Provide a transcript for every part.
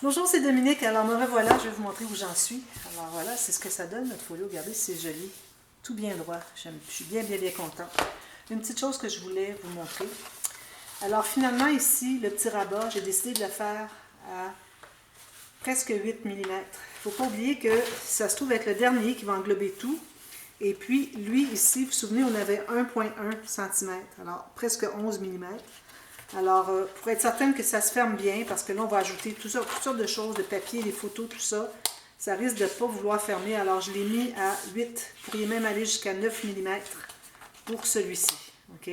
Bonjour, c'est Dominique. Alors me revoilà, je vais vous montrer où j'en suis. Alors voilà, c'est ce que ça donne notre folio. Regardez, c'est joli. Tout bien droit. Je suis bien contente. Une petite chose que je voulais vous montrer. Alors finalement ici, le petit rabat, j'ai décidé de le faire à presque 8 mm. Il ne faut pas oublier que ça se trouve être le dernier qui va englober tout. Et puis lui ici, vous vous souvenez, on avait 1,1 cm. Alors presque 11 mm. Alors, pour être certaine que ça se ferme bien, parce que là, on va ajouter toutes sortes de choses, de papier, des photos, tout ça, ça risque de ne pas vouloir fermer. Alors, je l'ai mis à 8. Vous pourriez même aller jusqu'à 9 mm pour celui-ci. OK?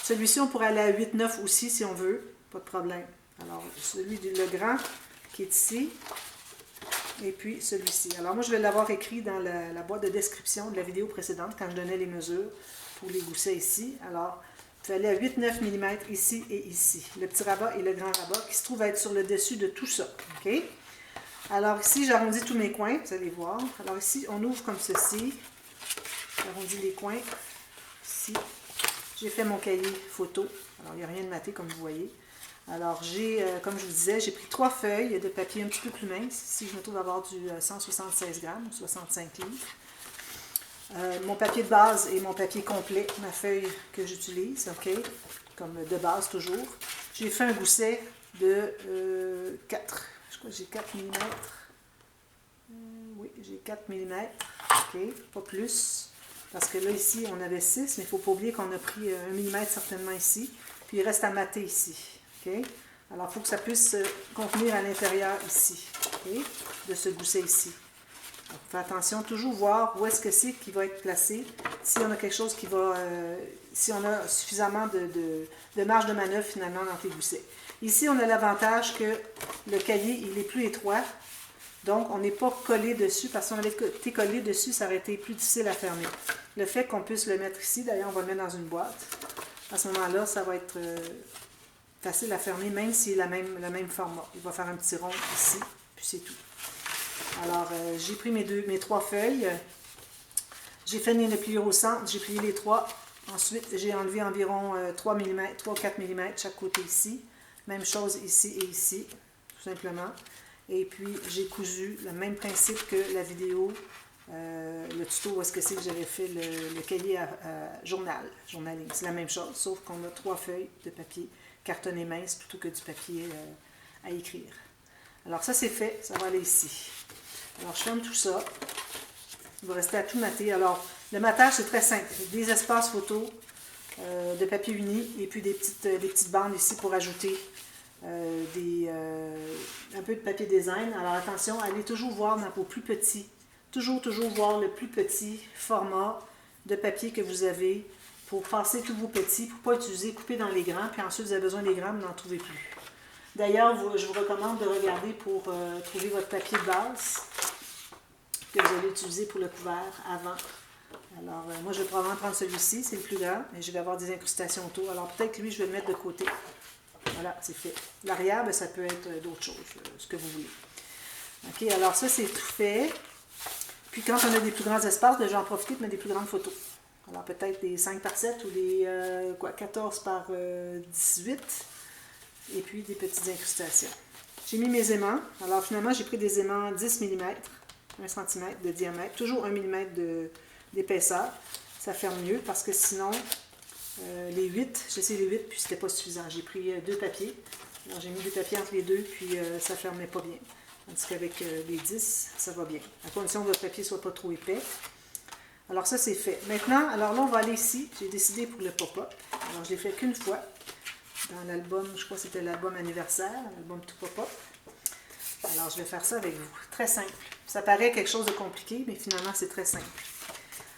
Celui-ci, on pourrait aller à 8, 9 aussi, si on veut. Pas de problème. Alors, le grand qui est ici, et puis celui-ci. Alors, moi, je vais l'avoir écrit dans la boîte de description de la vidéo précédente, quand je donnais les mesures pour les goussets ici. Alors, il fallait à 8-9 mm ici et ici. Le petit rabat et le grand rabat qui se trouvent être sur le dessus de tout ça. OK? Alors ici, j'arrondis tous mes coins, vous allez voir. Alors ici, on ouvre comme ceci. J'arrondis les coins. Ici. J'ai fait mon cahier photo. Alors, il n'y a rien de maté, comme vous voyez. Alors, comme je vous disais, j'ai pris 3 feuilles de papier un petit peu plus mince. Ici, je me trouve avoir du 176 grammes, 65 livres. Mon papier de base et mon papier complet, ma feuille que j'utilise, OK, comme de base toujours. J'ai fait un gousset de 4, je crois que j'ai 4 mm. Oui, j'ai 4 mm, OK, pas plus. Parce que là, ici, on avait 6, mais il ne faut pas oublier qu'on a pris 1 mm certainement ici. Puis il reste à mater ici, OK. Alors, il faut que ça puisse contenir à l'intérieur ici, OK, de ce gousset ici. Donc, faites attention, toujours voir où est-ce que c'est qui va être placé, si on a quelque chose qui va, si on a suffisamment de marge de manœuvre finalement dans les goussets. Ici, on a l'avantage que le cahier, il est plus étroit, donc on n'est pas collé dessus, parce qu'on avait été collé dessus, ça aurait été plus difficile à fermer. Le fait qu'on puisse le mettre ici, d'ailleurs on va le mettre dans une boîte, à ce moment-là, ça va être facile à fermer, même s'il est le même format. Il va faire un petit rond ici, puis c'est tout. Alors, j'ai pris mes 3 feuilles. J'ai fait les plier au centre. J'ai plié les 3. Ensuite, j'ai enlevé environ 3 mm, 3-4 mm chaque côté ici. Même chose ici et ici, tout simplement. Et puis, j'ai cousu le même principe que la vidéo, le tuto où est-ce que c'est que j'avais fait le cahier à journaling. C'est la même chose, sauf qu'on a 3 feuilles de papier cartonné mince plutôt que du papier à écrire. Alors, ça, c'est fait. Ça va aller ici. Alors, je ferme tout ça. Il va rester à tout mater. Alors, le matage, c'est très simple. Des espaces photos de papier uni et puis des petites bandes ici pour ajouter un peu de papier design. Alors, attention, allez toujours voir dans vos plus petits. Toujours voir le plus petit format de papier que vous avez pour passer tous vos petits, pour ne pas utiliser, couper dans les grands, puis ensuite, vous avez besoin des grands, vous n'en trouvez plus. D'ailleurs, je vous recommande de regarder pour trouver votre papier de base que vous allez utiliser pour le couvert avant. Alors, moi, je vais probablement prendre celui-ci, c'est le plus grand, et je vais avoir des incrustations autour. Alors, peut-être que lui, je vais le mettre de côté. Voilà, c'est fait. L'arrière, ben, ça peut être d'autres choses, ce que vous voulez. OK, alors ça, c'est tout fait. Puis, quand on a des plus grands espaces, ben, j'en profite de mettre des plus grandes photos. Alors, peut-être des 5 par 7 ou des 14 par 18. Et puis, des petites incrustations. J'ai mis mes aimants. Alors, finalement, j'ai pris des aimants 10 mm. 1 cm de diamètre, toujours 1 mm d'épaisseur. Ça ferme mieux parce que sinon, les 8, j'ai essayé les 8 puis c'était pas suffisant. J'ai pris 2 papiers. Alors j'ai mis 2 papiers entre les deux puis ça fermait pas bien. Tandis qu'avec les 10, ça va bien. À condition que votre papier soit pas trop épais. Alors ça c'est fait. Maintenant, alors là on va aller ici. J'ai décidé pour le pop-up. Alors je l'ai fait qu'une fois dans l'album, je crois que c'était l'album anniversaire, l'album tout pop-up. Alors, je vais faire ça avec vous. Très simple. Ça paraît quelque chose de compliqué, mais finalement, c'est très simple.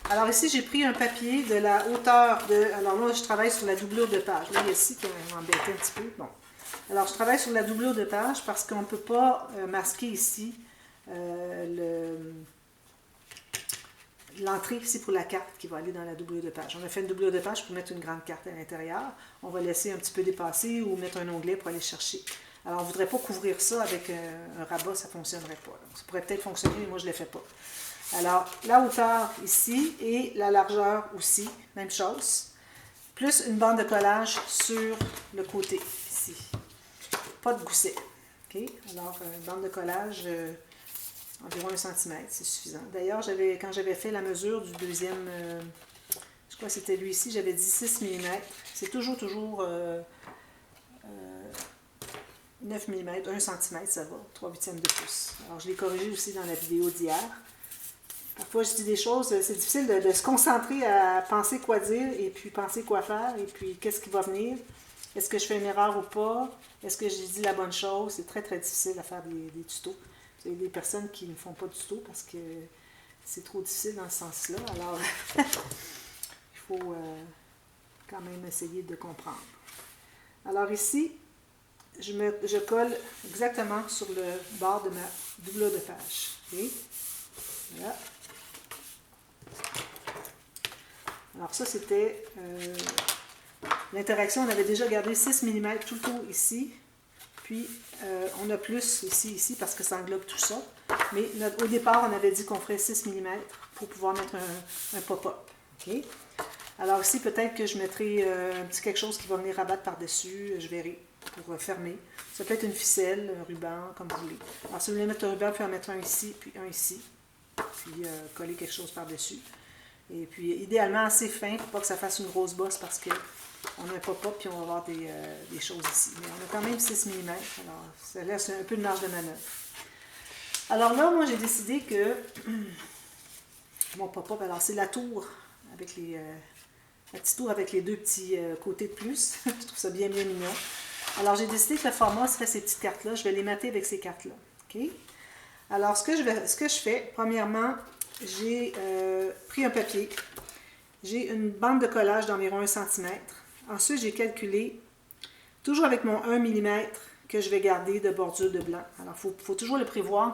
Alors ici, j'ai pris un papier de la hauteur de... Alors là, je travaille sur la doublure de page. Là, il y a ici qui m'embêtait un petit peu. Bon. Alors, je travaille sur la doublure de page parce qu'on ne peut pas masquer ici l'entrée ici pour la carte qui va aller dans la doublure de page. On a fait une doublure de page pour mettre une grande carte à l'intérieur. On va laisser un petit peu dépasser ou mettre un onglet pour aller chercher. Alors, on ne voudrait pas couvrir ça avec un rabat, ça ne fonctionnerait pas. Donc, ça pourrait peut-être fonctionner, mais moi, je ne le fais pas. Alors, la hauteur ici et la largeur aussi, même chose. Plus une bande de collage sur le côté, ici. Pas de gousset. OK? Alors, une bande de collage, environ 1 cm, c'est suffisant. D'ailleurs, quand j'avais fait la mesure du deuxième, je crois que c'était lui ici, j'avais dit 6 mm. C'est toujours 9 mm, 1 cm, ça va, 3/8 de pouce. Alors, je l'ai corrigé aussi dans la vidéo d'hier. Parfois, je dis des choses, c'est difficile de se concentrer à penser quoi dire et puis penser quoi faire et puis qu'est-ce qui va venir. Est-ce que je fais une erreur ou pas? Est-ce que j'ai dit la bonne chose? C'est très, très difficile à faire des tutos. Il y a des personnes qui ne font pas de tutos parce que c'est trop difficile dans ce sens-là. Alors, il faut quand même essayer de comprendre. Alors ici, je colle exactement sur le bord de ma doublure de page. Okay? Voilà. Alors ça, c'était l'interaction. On avait déjà gardé 6 mm tout le tour ici. Puis, on a plus ici, parce que ça englobe tout ça. Mais au départ, on avait dit qu'on ferait 6 mm pour pouvoir mettre un pop-up. Okay? Alors ici, peut-être que je mettrai un petit quelque chose qui va venir rabattre par-dessus. Je verrai pour fermer. Ça peut être une ficelle, un ruban, comme vous voulez. Alors si vous voulez mettre un ruban, vous pouvez en mettre un ici, puis un ici. Puis coller quelque chose par-dessus. Et puis, idéalement, assez fin pour pas que ça fasse une grosse bosse parce qu'on a un pop-up puis on va avoir des choses ici. Mais on a quand même 6 mm, alors ça laisse un peu de marge de manœuvre. Alors là, moi, j'ai décidé que mon pop-up, alors c'est la tour avec la petite tour avec les deux petits côtés de plus. Je trouve ça bien, bien mignon. Alors, j'ai décidé que le format serait ces petites cartes-là. Je vais les mater avec ces cartes-là. OK? Alors, ce que je fais, premièrement, j'ai pris un papier, j'ai une bande de collage d'environ 1 cm. Ensuite, j'ai calculé, toujours avec mon 1 mm que je vais garder de bordure de blanc. Alors, il faut toujours le prévoir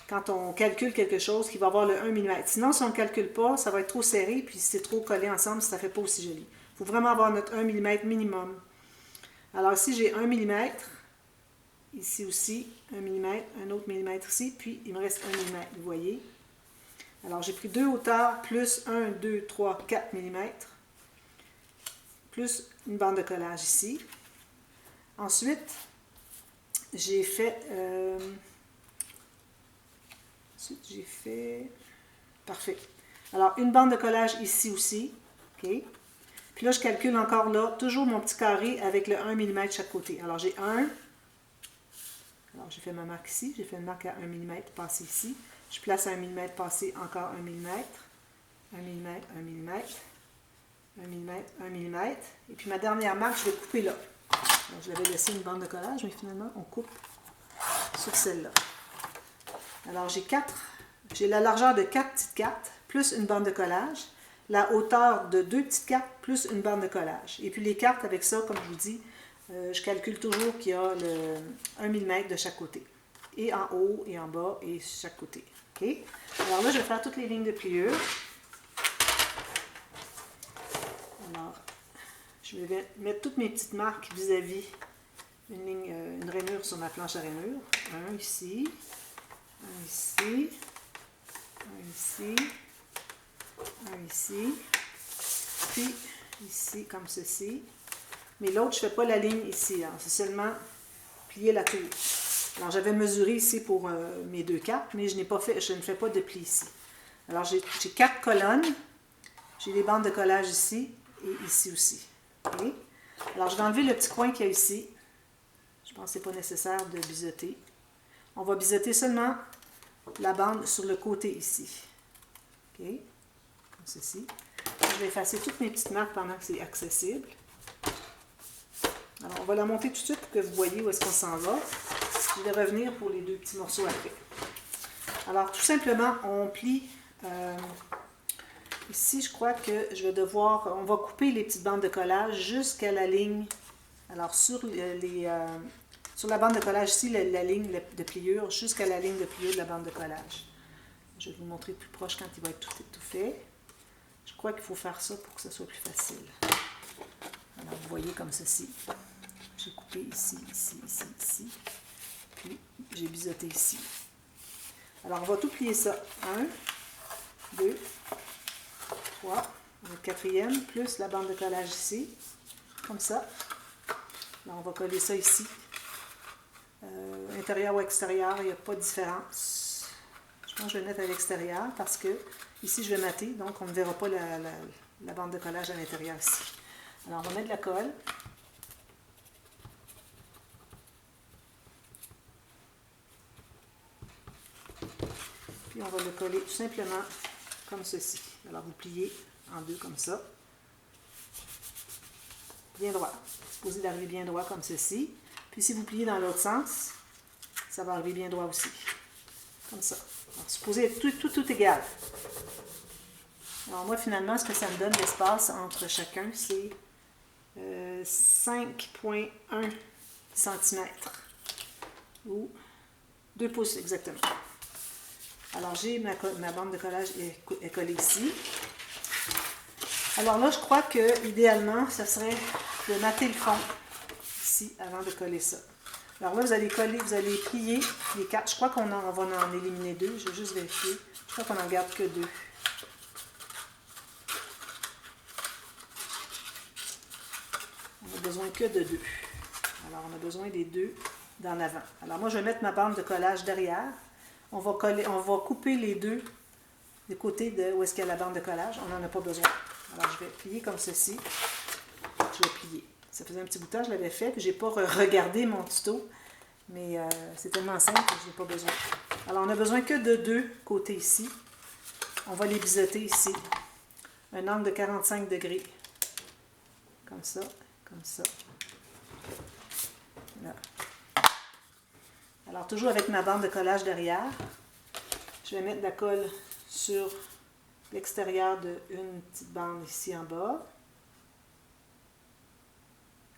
quand on calcule quelque chose qui va avoir le 1 mm. Sinon, si on ne calcule pas, ça va être trop serré, puis si c'est trop collé ensemble, ça ne fait pas aussi joli. Il faut vraiment avoir notre 1 mm minimum. Alors ici, j'ai 1 mm. Ici aussi, 1 mm, un autre millimètre ici, puis il me reste 1 mm, vous voyez. Alors, j'ai pris deux hauteurs, plus 1, 2, 3, 4 mm, plus une bande de collage ici. Ensuite, j'ai fait... Parfait. Alors, une bande de collage ici aussi. OK. Puis là, je calcule encore là, toujours mon petit carré avec le 1 mm de chaque côté. Alors, j'ai 1. Alors, j'ai fait ma marque ici. J'ai fait une marque à 1 mm passé ici. Je place 1 mm passé, encore 1 mm. 1 mm, 1 mm. 1 mm, 1 mm. Et puis, ma dernière marque, je vais couper là. Alors, je l'avais laissé une bande de collage, mais finalement, on coupe sur celle-là. Alors, j'ai la largeur de 4 petites cartes, plus une bande de collage, la hauteur de 2 petites cartes, plus une bande de collage. Et puis les cartes, avec ça, comme je vous dis, je calcule toujours qu'il y a 1 mm de chaque côté. Et en haut, et en bas, et chaque côté. Okay? Alors là, je vais faire toutes les lignes de pliure. Alors, je vais mettre toutes mes petites marques vis-à-vis une rainure sur ma planche à rainure. Un ici. Un ici, un ici, un ici, puis ici comme ceci. Mais l'autre, je ne fais pas la ligne ici, c'est seulement plier la tour. Alors j'avais mesuré ici pour mes deux cartes, mais je ne fais pas de pli ici. Alors j'ai 4 colonnes, j'ai des bandes de collage ici et ici aussi. Okay? Alors je vais enlever le petit coin qu'il y a ici. Je pense que ce n'est pas nécessaire de biseauter. On va biseauter seulement la bande sur le côté ici. OK? Comme ceci. Je vais effacer toutes mes petites marques pendant que c'est accessible. Alors, on va la monter tout de suite pour que vous voyez où est-ce qu'on s'en va. Je vais revenir pour les deux petits morceaux après. Alors, tout simplement, on plie. Ici, je crois que je vais devoir... On va couper les petites bandes de collage jusqu'à la ligne. Alors, sur la bande de collage ici, la ligne de pliure, jusqu'à la ligne de pliure de la bande de collage. Je vais vous montrer plus proche quand il va être tout fait. Je crois qu'il faut faire ça pour que ce soit plus facile. Alors, vous voyez comme ceci. J'ai coupé ici, ici, ici, ici. Puis, j'ai biseauté ici. Alors, on va tout plier ça. 1, 2, 3, le quatrième, plus la bande de collage ici. Comme ça. Là, on va coller ça ici. intérieur ou extérieur, il n'y a pas de différence. Je pense que je vais le mettre à l'extérieur parce que ici je vais mater, donc on ne verra pas la bande de collage à l'intérieur ici. Alors on va mettre de la colle. Puis on va le coller tout simplement comme ceci. Alors vous pliez en deux comme ça. Bien droit. C'est supposé d'arriver bien droit comme ceci. Puis si vous pliez dans l'autre sens, ça va arriver bien droit aussi. Comme ça. Alors, supposé être tout égal. Alors moi, finalement, ce que ça me donne d'espace entre chacun, c'est 5,1 cm. Ou 2 pouces exactement. Alors j'ai ma bande de collage est collée ici. Alors là, je crois que idéalement, ce serait de mater le fond ici avant de coller ça. Alors là, vous allez plier les 4. Je crois qu'on va en éliminer 2. Je vais juste vérifier. Je crois qu'on n'en garde que 2. On n'a besoin que de 2. Alors, on a besoin des 2 d'en avant. Alors moi, je vais mettre ma bande de collage derrière. On va couper les 2 du côté de où est-ce qu'il y a la bande de collage. On n'en a pas besoin. Alors, je vais plier comme ceci. Je vais plier. Ça faisait un petit bout de temps, je l'avais fait, puis je n'ai pas regardé mon tuto, mais c'est tellement simple que je n'ai pas besoin. Alors, on n'a besoin que de 2 côtés ici. On va les biseauter ici. Un angle de 45 degrés. Comme ça, comme ça. Là. Alors, toujours avec ma bande de collage derrière, je vais mettre de la colle sur l'extérieur d'une petite bande ici en bas.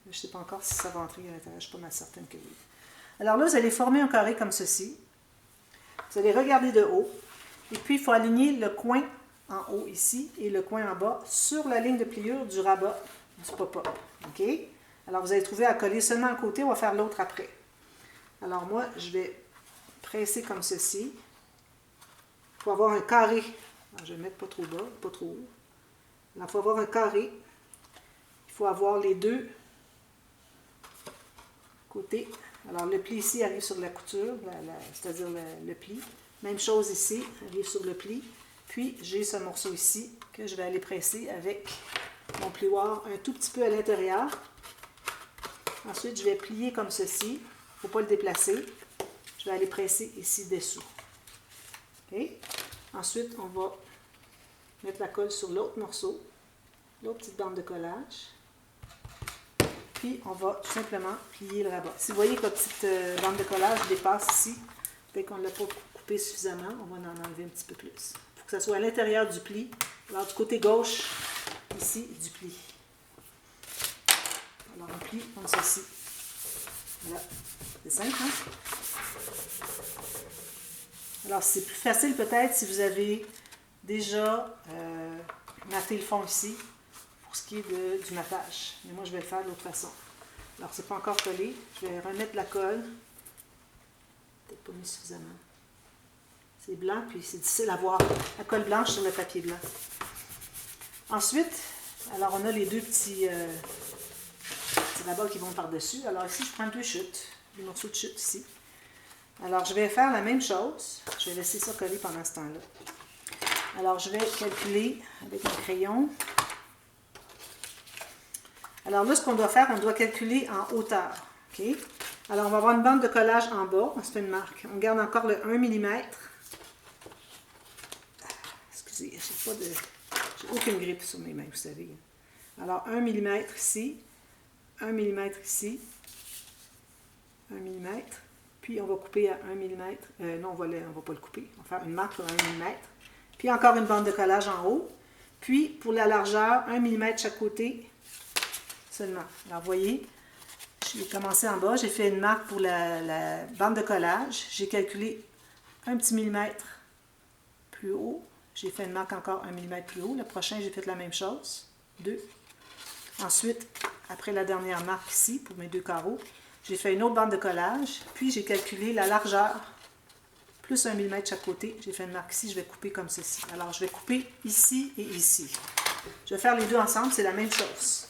Je ne sais pas encore si ça va entrer à l'intérieur, je ne suis pas mal certaine que oui. Alors là, vous allez former un carré comme ceci. Vous allez regarder de haut. Et puis, il faut aligner le coin en haut ici et le coin en bas sur la ligne de pliure du rabat du pop-up. OK? Alors, vous allez trouver à coller seulement un côté, on va faire l'autre après. Alors moi, je vais presser comme ceci. Il faut avoir un carré. Alors, je vais mettre pas trop bas, pas trop haut. Alors, il faut avoir un carré. Il faut avoir les 2 côtés. Alors, le pli ici arrive sur la couture, c'est-à-dire le pli. Même chose ici, arrive sur le pli. Puis, j'ai ce morceau ici que je vais aller presser avec mon plioir un tout petit peu à l'intérieur. Ensuite, je vais plier comme ceci. Il ne faut pas le déplacer. Je vais aller presser ici dessous. OK? Ensuite, on va mettre la colle sur l'autre morceau, l'autre petite bande de collage. Puis, on va tout simplement plier le rabat. Si vous voyez que la petite bande de collage dépasse ici, peut-être qu'on ne l'a pas coupé suffisamment, on va en enlever un petit peu plus. Il faut que ça soit à l'intérieur du pli. Alors, du côté gauche, ici, du pli. Alors, on plie comme ceci. Voilà. C'est simple, hein? Alors, c'est plus facile peut-être si vous avez déjà maté le fond ici, pour ce qui est du matage. Mais moi, je vais le faire de l'autre façon. Alors, c'est pas encore collé. Je vais remettre la colle. Peut-être pas mis suffisamment. C'est blanc, puis c'est difficile à voir. La colle blanche sur le papier blanc. Ensuite, alors on a les 2 petits rabats qui vont par-dessus. Alors ici, je prends 2 chutes. Des morceaux de chute ici. Alors, je vais faire la même chose. Je vais laisser ça coller pendant ce temps-là. Alors, je vais calculer avec mon crayon. Alors là, ce qu'on doit faire, on doit calculer en hauteur. OK? Alors, on va avoir une bande de collage en bas. On se fait une marque. On garde encore le 1 mm. Excusez, j'ai aucune grippe sur mes mains, vous savez. Alors, 1 mm ici. 1 mm ici. 1 mm. Puis, on va couper à 1 mm. Non, on ne va pas le couper. On va faire une marque pour 1 mm. Puis, encore une bande de collage en haut. Puis, pour la largeur, 1 mm chaque côté seulement. Alors, vous voyez, j'ai commencé en bas. J'ai fait une marque pour la bande de collage. J'ai calculé un petit millimètre plus haut. J'ai fait une marque encore 1 mm plus haut. Le prochain, j'ai fait la même chose. 2. Ensuite, après la dernière marque ici, pour mes 2 carreaux, j'ai fait une autre bande de collage, puis j'ai calculé la largeur, plus 1 mm chaque côté. J'ai fait une marque ici, je vais couper comme ceci. Alors, je vais couper ici et ici. Je vais faire les 2 ensemble, c'est la même chose.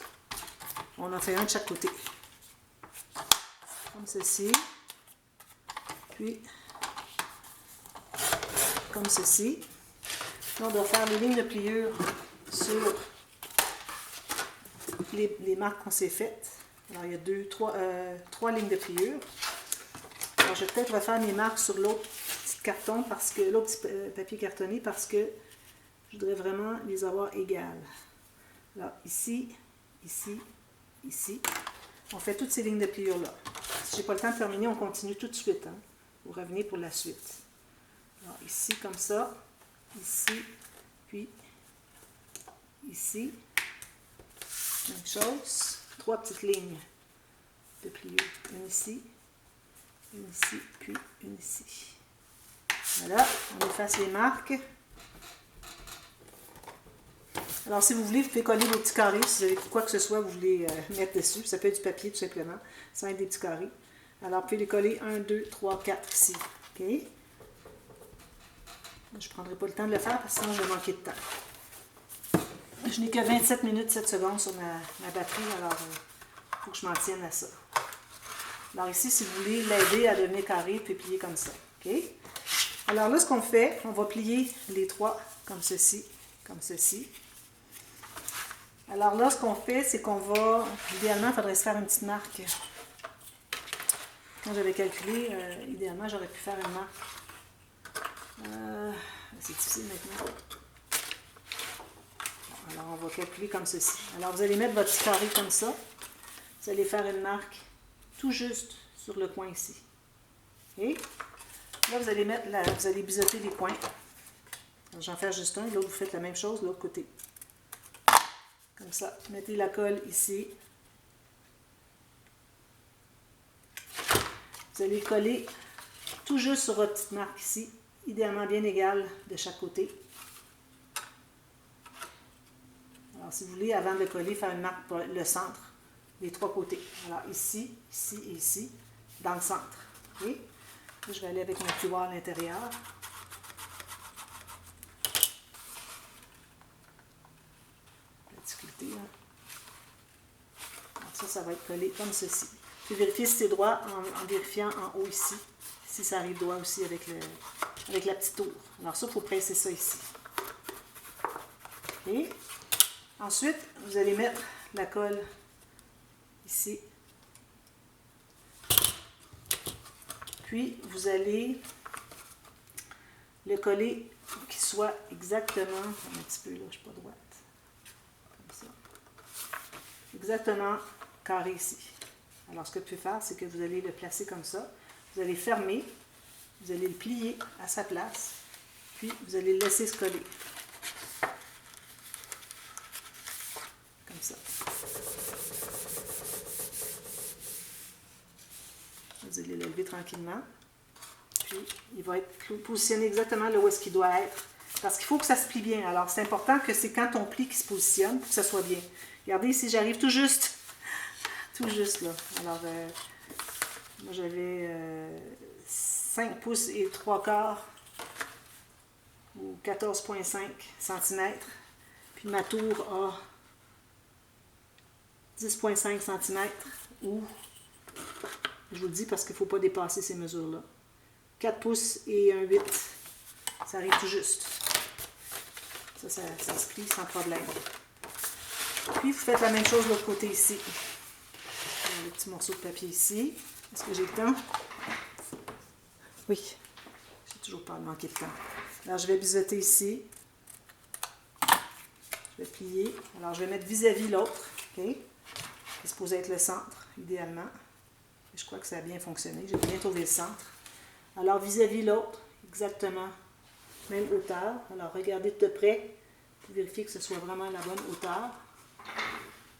On en fait un de chaque côté. Comme ceci. Puis, comme ceci. Là, on doit faire les lignes de pliure sur les marques qu'on s'est faites. Alors, il y a trois lignes de pliure. Alors, je vais peut-être refaire mes marques sur l'autre petit carton, parce que l'autre petit papier cartonné, parce que je voudrais vraiment les avoir égales. Alors, ici, ici, ici. On fait toutes ces lignes de pliure-là. Si je n'ai pas le temps de terminer, on continue tout de suite. Hein. Vous revenez pour la suite. Alors, ici, comme ça. Ici, puis ici. Même chose. 3 petites lignes de pliure. Une ici, puis une ici. Voilà, on efface les marques. Alors, si vous voulez, vous pouvez coller vos petits carrés. Si vous avez quoi que ce soit, vous voulez mettre dessus. Ça peut être du papier, tout simplement. Ça va être des petits carrés. Alors, vous pouvez les coller 1, 2, 3, 4 ici. OK? Je ne prendrai pas le temps de le faire, parce que sinon, je vais manquer de temps. Je n'ai que 27 minutes 7 secondes sur ma batterie, alors il faut que je m'en tienne à ça. Alors ici, si vous voulez l'aider à devenir carré, vous pouvez plier comme ça. OK? Alors là, ce qu'on fait, on va plier les trois comme ceci, comme ceci. Alors là, ce qu'on fait, c'est qu'on va... Idéalement, il faudrait se faire une petite marque. Quand j'avais calculé, idéalement, j'aurais pu faire une marque. C'est difficile maintenant. Alors, on va calculer comme ceci. Alors, vous allez mettre votre petit carré comme ça. Vous allez faire une marque tout juste sur le coin ici. Et là, vous allez vous allez biseauter les coins. J'en fais juste un. L'autre, vous faites la même chose de l'autre côté. Comme ça. Mettez la colle ici. Vous allez coller tout juste sur votre petite marque ici. Idéalement bien égale de chaque côté. Alors, si vous voulez, avant de le coller, faire une marque pour le centre, les trois côtés. Alors, ici, ici et ici, dans le centre. Okay? Là, je vais aller avec mon tuyau à l'intérieur. La difficulté, hein? Alors, ça va être collé comme ceci. Puis vérifier si c'est droit en vérifiant en haut ici. Si ça arrive droit aussi avec la petite tour. Alors, ça, il faut presser ça ici. Et ensuite, vous allez mettre la colle ici. Puis, vous allez le coller pour qu'il soit exactement, un petit peu là, je ne suis pas droite, comme ça, exactement carré ici. Alors, ce que vous pouvez faire, c'est que vous allez le placer comme ça. Vous allez fermer, vous allez le plier à sa place, puis vous allez le laisser se coller. Comme ça. Vous allez le lever tranquillement. Puis, il va être positionné exactement là où est-ce qu'il doit être. Parce qu'il faut que ça se plie bien. Alors, c'est important que c'est quand on plie qu'il se positionne pour que ça soit bien. Regardez ici, j'arrive tout juste là. Alors, moi, j'avais 5 pouces et 3/4 ou 14,5 cm. Puis, ma tour a 10,5 cm ou, je vous le dis parce qu'il ne faut pas dépasser ces mesures-là. 4 pouces et 1,8. Ça arrive tout juste. Ça se plie sans problème. Puis, vous faites la même chose de l'autre côté ici. Le petit morceau de papier ici. Est-ce que j'ai le temps? Oui. J'ai toujours peur de manquer de temps. Alors, je vais biseauter ici. Je vais plier. Alors, je vais mettre vis-à-vis l'autre. OK? C'est supposé être le centre, idéalement. Et je crois que ça a bien fonctionné. J'ai bien trouvé le centre. Alors, vis-à-vis l'autre, exactement même hauteur. Alors, regardez de près pour vérifier que ce soit vraiment la bonne hauteur.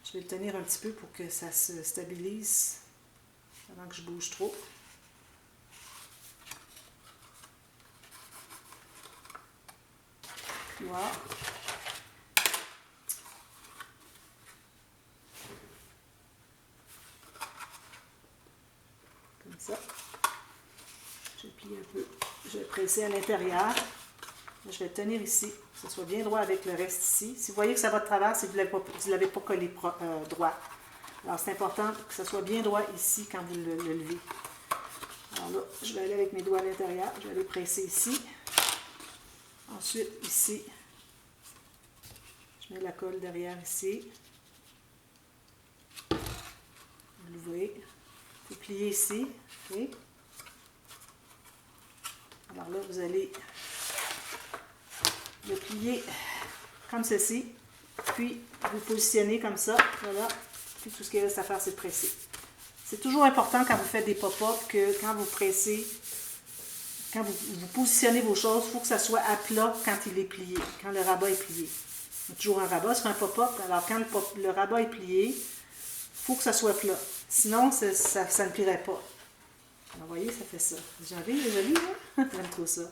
Je vais le tenir un petit peu pour que ça se stabilise avant que je bouge trop. Voilà. Comme ça. Je vais plier un peu. Je vais presser à l'intérieur. Je vais le tenir ici, que ce soit bien droit avec le reste ici. Si vous voyez que ça va de travers, c'est que vous ne l'avez pas collé droit. Alors, c'est important que ça soit bien droit ici quand vous le levez. Alors là, je vais aller avec mes doigts à l'intérieur. Je vais les presser ici. Ensuite, ici, je mets la colle derrière ici. Vous l'ouvrez. Vous pliez ici. Okay. Alors là, vous allez le plier comme ceci. Puis, vous positionnez comme ça. Voilà. Puis, tout ce qu'il reste à faire, c'est de presser. C'est toujours important quand vous faites des pop-up que quand vous pressez, quand vous positionnez vos choses, il faut que ça soit à plat quand il est plié, quand le rabat est plié. Il y a toujours un rabat sur un pop-up. Alors, quand le rabat est plié, il faut que ça soit plat. Sinon, ça ne plierait pas. Alors, vous voyez, ça fait ça. J'en ai, joli, hein? J'aime trop ça.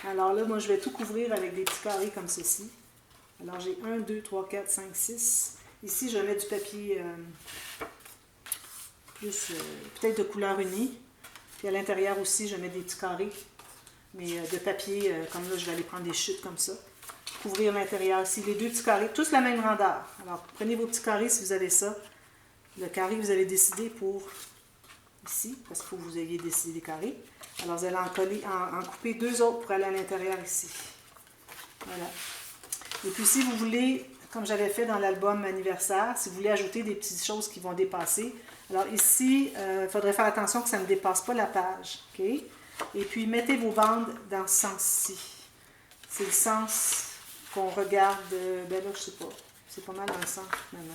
Alors là, moi, je vais tout couvrir avec des petits carrés comme ceci. Alors, j'ai 1, 2, 3, 4, 5, 6. Ici, je mets du papier plus, peut-être de couleur unie. Puis à l'intérieur aussi, je mets des petits carrés, mais de papier, comme là, je vais aller prendre des chutes comme ça. Couvrir l'intérieur ici, les 2 petits carrés, tous la même grandeur. Alors, prenez vos petits carrés si vous avez ça. Le carré, vous allez décider pour ici, parce qu'il faut que vous ayez décidé des carrés. Alors, vous allez en couper 2 autres pour aller à l'intérieur ici. Voilà. Et puis, si vous voulez, comme j'avais fait dans l'album anniversaire, si vous voulez ajouter des petites choses qui vont dépasser, alors ici, il faudrait faire attention que ça ne dépasse pas la page. Okay? Et puis, mettez vos bandes dans ce sens-ci. C'est le sens qu'on regarde, ben là, je sais pas. C'est pas mal dans le centre, maintenant.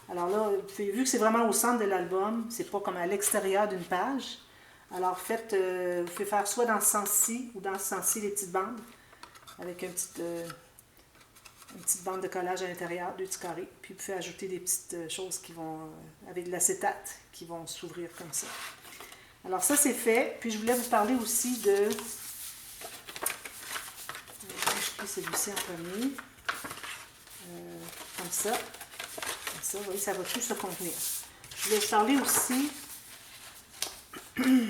Alors là, vu que c'est vraiment au centre de l'album, c'est pas comme à l'extérieur d'une page. Alors faites, vous pouvez faire soit dans ce sens-ci ou dans ce sens-ci les petites bandes, avec une petite bande de collage à l'intérieur, 2 petits carrés. Puis vous pouvez ajouter des petites choses qui vont, avec de l'acétate, qui vont s'ouvrir comme ça. Alors ça c'est fait. Puis je voulais vous parler aussi de... je plie celui-ci en premier. Comme ça. Comme ça, vous voyez, ça va tout se contenir. Je voulais vous parler aussi de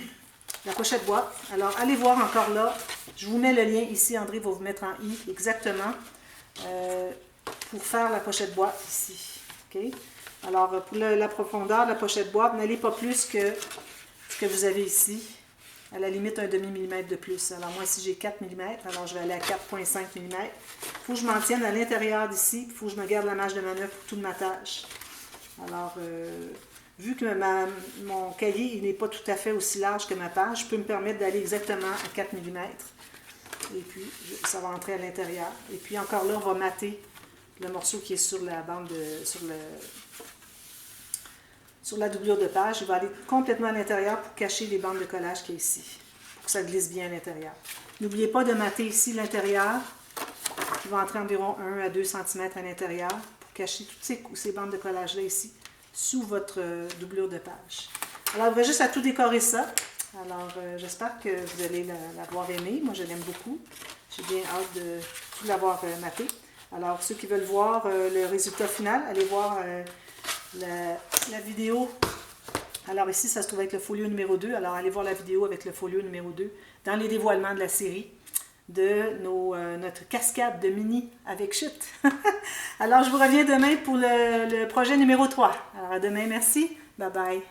la pochette boîte. Alors, allez voir encore là. Je vous mets le lien ici. André va vous mettre en i exactement pour faire la pochette boîte ici. Okay? Alors, pour la profondeur de la pochette boîte, n'allez pas plus que ce que vous avez ici. À la limite, un demi-millimètre de plus. Alors, moi, ici, j'ai 4 mm. Alors, je vais aller à 4,5 mm. Il faut que je m'en tienne à l'intérieur d'ici. Il faut que je me garde la marge de manœuvre pour toute ma tâche. Alors, vu que mon cahier il n'est pas tout à fait aussi large que ma page, je peux me permettre d'aller exactement à 4 mm. Et puis, ça va entrer à l'intérieur. Et puis, encore là, on va mater le morceau qui est sur la bande, sur la doublure de page. Il va aller complètement à l'intérieur pour cacher les bandes de collage qu'il y a ici, pour que ça glisse bien à l'intérieur. N'oubliez pas de mater ici l'intérieur, qui va entrer environ 1 à 2 cm à l'intérieur, pour cacher toutes ces bandes de collage-là ici, sous votre doublure de page. Alors, vous avez juste à tout décorer ça. Alors, j'espère que vous allez l'avoir aimé. Moi, je l'aime beaucoup. J'ai bien hâte de tout l'avoir maté. Alors, ceux qui veulent voir le résultat final, allez voir la vidéo. Alors ici, ça se trouve avec le folio numéro 2. Alors, allez voir la vidéo avec le folio numéro 2 dans les dévoilements de la série de notre cascade de mini avec chute. Alors, je vous reviens demain pour le projet numéro 3. Alors, à demain. Merci. Bye bye.